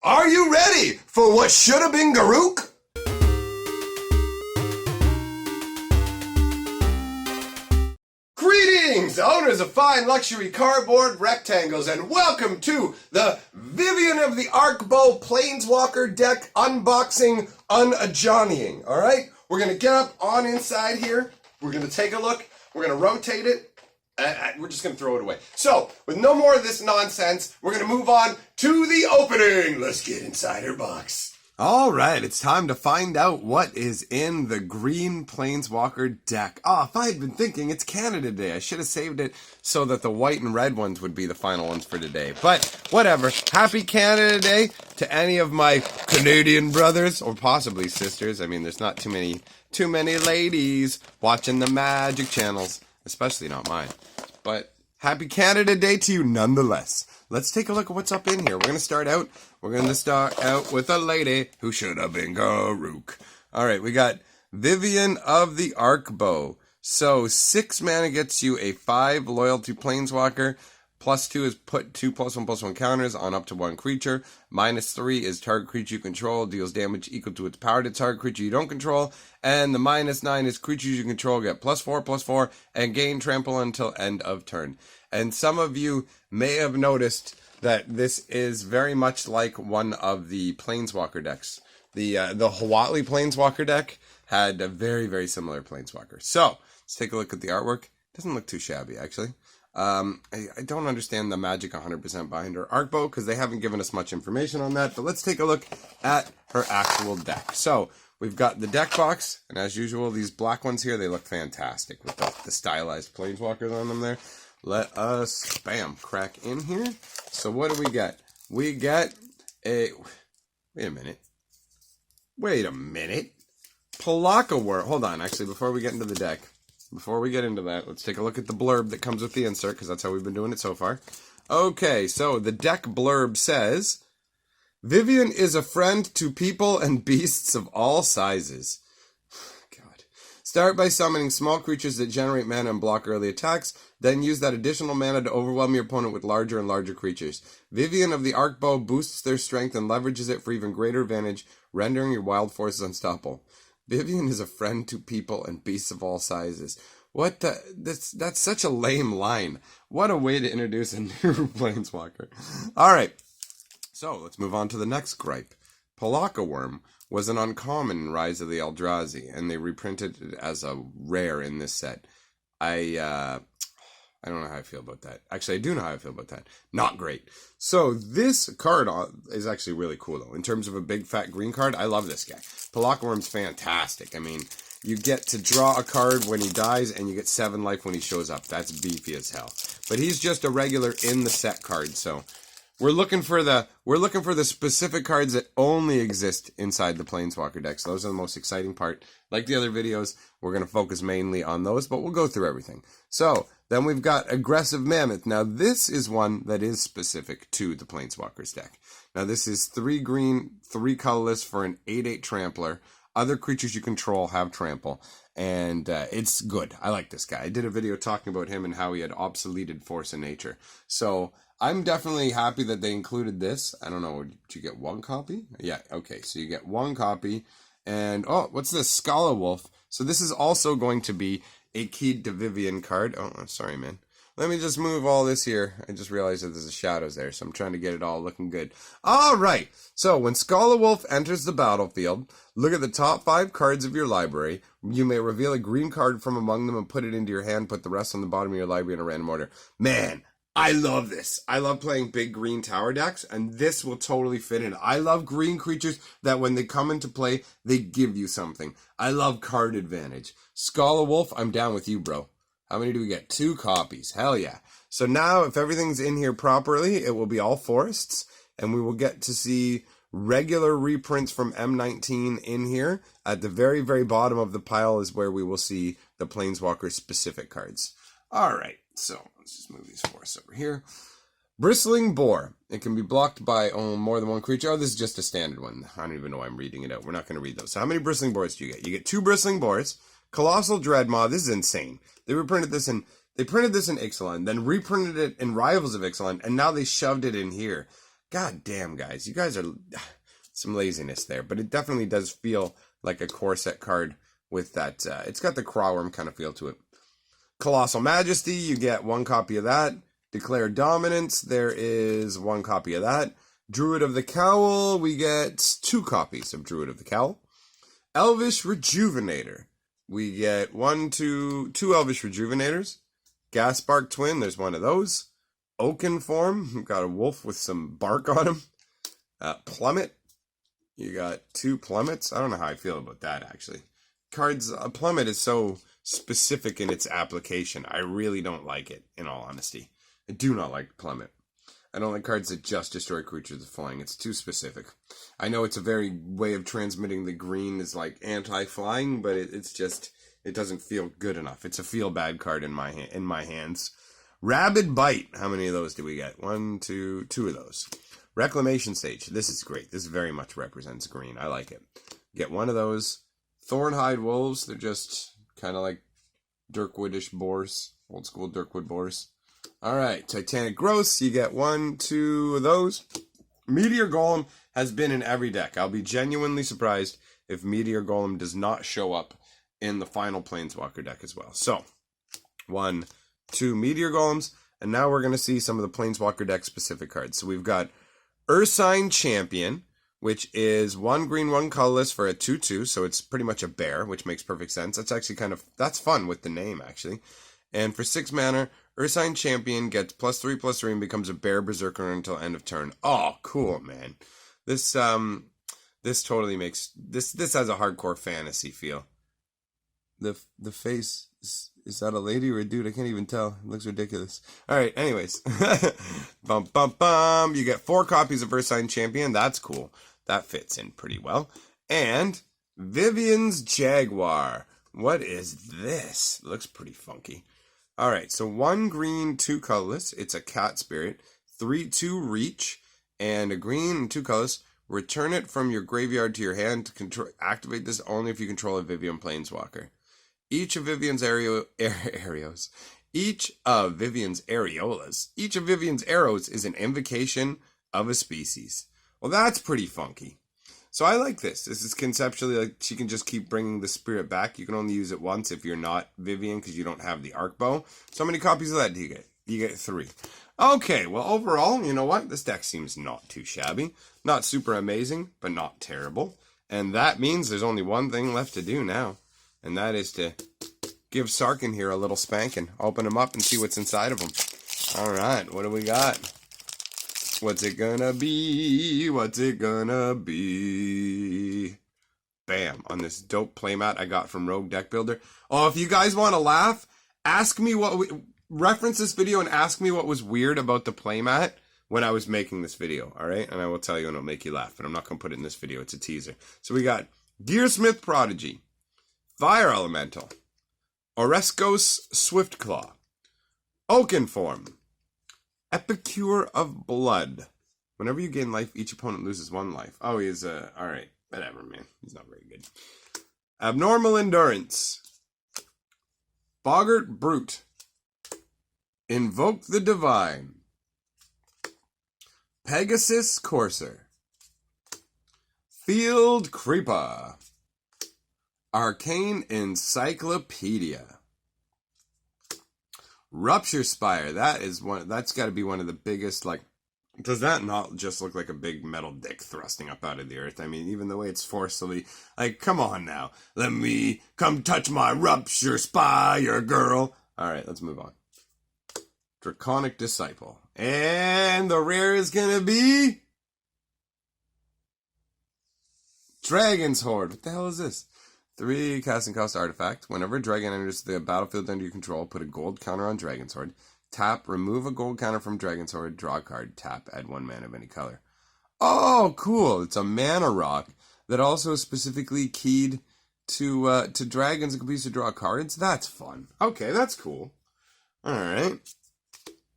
Are you ready for what should have been Garuk? Greetings, owners of fine luxury cardboard rectangles, and welcome to the Vivian of the Arkbow Planeswalker deck unboxing un-a-johnnying, alright? We're going to get up on inside here, we're going to take a look, we're going to rotate it, we're just going to throw it away. So, with no more of this nonsense, we're going to move on to the opening. Let's get inside her box. All right, it's time to find out what is in the green Planeswalker deck. If I had been thinking, it's Canada Day. I should have saved it so that the white and red ones would be the final ones for today. But whatever. Happy Canada Day to any of my Canadian brothers or possibly sisters. I mean, there's not too many ladies watching the magic channels, especially not mine. But happy Canada Day to you nonetheless. Let's take a look at what's up in here. We're going to start out with a lady who should have been Garuk. Alright, we got Vivien of the Arkbow. So, 6 mana gets you a 5 loyalty Planeswalker. +2 is put 2 +1/+1 counters on up to 1 creature. -3 is target creature you control deals damage equal to its power to target creature you don't control. And the -9 is creatures you control get +4/+4 and gain trample until end of turn. And some of you may have noticed that this is very much like one of the Planeswalker decks. The Huatli Planeswalker deck had a very, very similar Planeswalker. So, let's take a look at the artwork. Doesn't look too shabby, actually. I don't understand the magic 100% behind her Arkbow because they haven't given us much information on that. But let's take a look at her actual deck. So, we've got the deck box. And as usual, these black ones here, they look fantastic with the stylized Planeswalkers on them there. Let us, crack in here. So what do we get? We get a, wait a minute. Pelakka World. Hold on, actually, before we get into the deck. Before we get into that, let's take a look at the blurb that comes with the insert, because that's how we've been doing it so far. Okay, so the deck blurb says, Vivien is a friend to people and beasts of all sizes. God. Start by summoning small creatures that generate mana and block early attacks. Then use that additional mana to overwhelm your opponent with larger and larger creatures. Vivien of the Arkbow boosts their strength and leverages it for even greater advantage, rendering your wild forces unstoppable. Vivien is a friend to people and beasts of all sizes. What the? That's such a lame line. What a way to introduce a new Planeswalker. Alright, so let's move on to the next gripe. Pelakka Worm was an uncommon in Rise of the Eldrazi, and they reprinted it as a rare in this set. I don't know how I feel about that. Actually, I do know how I feel about that. Not great. So, this card is actually really cool, though. In terms of a big, fat green card, I love this guy. Pelakka Worm's fantastic. I mean, you get to draw a card when he dies, and you get 7 life when he shows up. That's beefy as hell. But he's just a regular in the set card, so we're looking for the specific cards that only exist inside the Planeswalker decks. Those are the most exciting part. Like the other videos, we're going to focus mainly on those, but we'll go through everything. So, then we've got Aggressive Mammoth. Now, this is one that is specific to the Planeswalkers deck. Now, this is 3 green, 3 colorless for an 8/8 Trampler. Other creatures you control have trample, and it's good. I like this guy. I did a video talking about him and how he had obsoleted Force of Nature. So, I'm definitely happy that they included this. I don't know, did you get 1 copy? Yeah, okay, so you get 1 copy. And, what's this? Scala Wolf. So this is also going to be a Keyed to Vivien card. Oh, sorry, man. Let me just move all this here. I just realized that there's shadows there, so I'm trying to get it all looking good. Alright, so when Scala Wolf enters the battlefield, look at the top 5 cards of your library. You may reveal a green card from among them and put it into your hand. Put the rest on the bottom of your library in a random order. Man, I love this. I love playing big green tower decks, and this will totally fit in. I love green creatures that when they come into play, they give you something. I love card advantage. Scala Wolf, I'm down with you, bro. How many do we get? 2 copies. Hell yeah. So now, if everything's in here properly, it will be all forests, and we will get to see regular reprints from M19 in here. At the very, very bottom of the pile is where we will see the Planeswalker specific cards. Alright, so let's just move these forests over here. Bristling Boar. It can be blocked by more than 1 creature. This is just a standard one. I don't even know why I'm reading it out. We're not going to read those. So how many Bristling Boars do you get? You get 2 Bristling Boars. Colossal Dreadmaw. This is insane. They printed this in Ixalan, then reprinted it in Rivals of Ixalan, and now they shoved it in here. God damn, guys. You guys are some laziness there. But it definitely does feel like a core set card with that. It's got the Crawworm kind of feel to it. Colossal Majesty, you get 1 copy of that. Declare Dominance, there is 1 copy of that. Druid of the Cowl, we get 2 copies of Druid of the Cowl. Elvish Rejuvenator, we get 2 Elvish Rejuvenators. Gasbark Twin, there's 1 of those. Oaken Form, we've got a wolf with some bark on him. Plummet, you got 2 Plummets. I don't know how I feel about that, actually. Cards, a Plummet is so specific in its application. I really don't like it, in all honesty. I do not like Plummet. I don't like cards that just destroy creatures with flying. It's too specific. I know it's a very way of transmitting the green is like anti-flying, but it's just, it doesn't feel good enough. It's a feel-bad card in my hands. Rabid Bite. How many of those do we get? 1, 2 of those. Reclamation Stage. This is great. This very much represents green. I like it. Get 1 of those. Thornhide Wolves. They're just kind of like Dirkwoodish boars. Old school Dirkwood boars. Alright. Titanic Growths. You get 1, 2 of those. Meteor Golem has been in every deck. I'll be genuinely surprised if Meteor Golem does not show up in the final Planeswalker deck as well. So, 1, 2 Meteor Golems. And now we're going to see some of the Planeswalker deck specific cards. So we've got Ursine Champion, which is 1 green, 1 colorless for a 2/2, so it's pretty much a bear, which makes perfect sense. That's actually that's fun with the name, actually. And for 6 mana, Ursine Champion gets +3/+3 and becomes a bear berserker until end of turn. Oh, cool, man. This totally makes, this has a hardcore fantasy feel. The face, is that a lady or a dude? I can't even tell. It looks ridiculous. Alright, anyways. Bum, bum, bum. You get 4 copies of Ursine Champion. That's cool. That fits in pretty well. And Vivian's Jaguar. What is this? It looks pretty funky. Alright, so 1 green, 2 colorless. It's a cat spirit. 3/2 reach. And a green and 2 colorless. Return it from your graveyard to your hand to activate this only if you control a Vivien Planeswalker. Each of Vivian's areolas is an invocation of a species. Well, that's pretty funky. So I like this. This is conceptually like she can just keep bringing the spirit back. You can only use it once if you're not Vivien because you don't have the arc bow. So how many copies of that do you get? You get 3. Okay, well, overall, you know what? This deck seems not too shabby. Not super amazing, but not terrible. And that means there's only one thing left to do now. And that is to give Sarkin here a little spanking. Open him up and see what's inside of him. Alright, what do we got? What's it gonna be? What's it gonna be? Bam, on this dope playmat I got from Rogue Deck Builder. Oh, if you guys want to laugh, ask me reference this video and ask me what was weird about the playmat when I was making this video, alright? And I will tell you and it'll make you laugh, but I'm not going to put it in this video. It's a teaser. So we got Gearsmith Prodigy, Fire Elemental, Oreskos Swiftclaw, Oakenform, Epicure of Blood. Whenever you gain life, each opponent loses 1 life. Oh, he's, alright. Whatever, man. He's not very good. Abnormal Endurance, Boggart Brute, Invoke the Divine, Pegasus Courser, Field Creeper, Arcane Encyclopedia, Rupture Spire. That's got to be one of the biggest, like, does that not just look like a big metal dick thrusting up out of the earth? I mean, even the way it's forcefully, like, come on now. Let me come touch my Rupture Spire, girl. All right, let's move on. Draconic Disciple. And the rare is going to be Dragon's Horde. What the hell is this? 3 casting cost artifact. Whenever a dragon enters the battlefield under your control, put a gold counter on Dragon's Horde. Tap, remove a gold counter from Dragon's Horde, draw a card, tap, add 1 mana of any color. Oh, cool. It's a mana rock that also is specifically keyed to dragons and can be used to draw cards. That's fun. Okay, that's cool. Alright.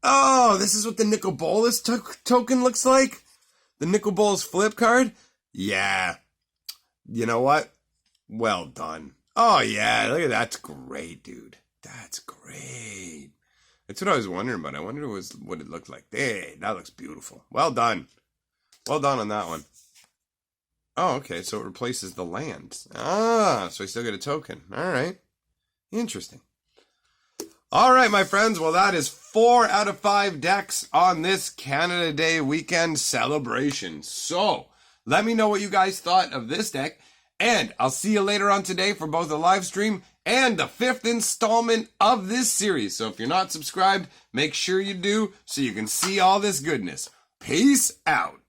Oh, this is what the Nicol Bolas token looks like? The Nicol Bolas flip card? Yeah. You know what? Well done. Oh, yeah. Look at that. That's great, dude. That's great. That's what I was wondering about. I wondered what it looked like. Hey, that looks beautiful. Well done. Well done on that one. Oh, okay, so it replaces the land. Ah, so I still get a token. All right. Interesting. All right, my friends. Well, that is 4 out of 5 decks on this Canada Day weekend celebration. So, let me know what you guys thought of this deck. And I'll see you later on today for both the live stream and the 5th installment of this series. So if you're not subscribed, make sure you do so you can see all this goodness. Peace out.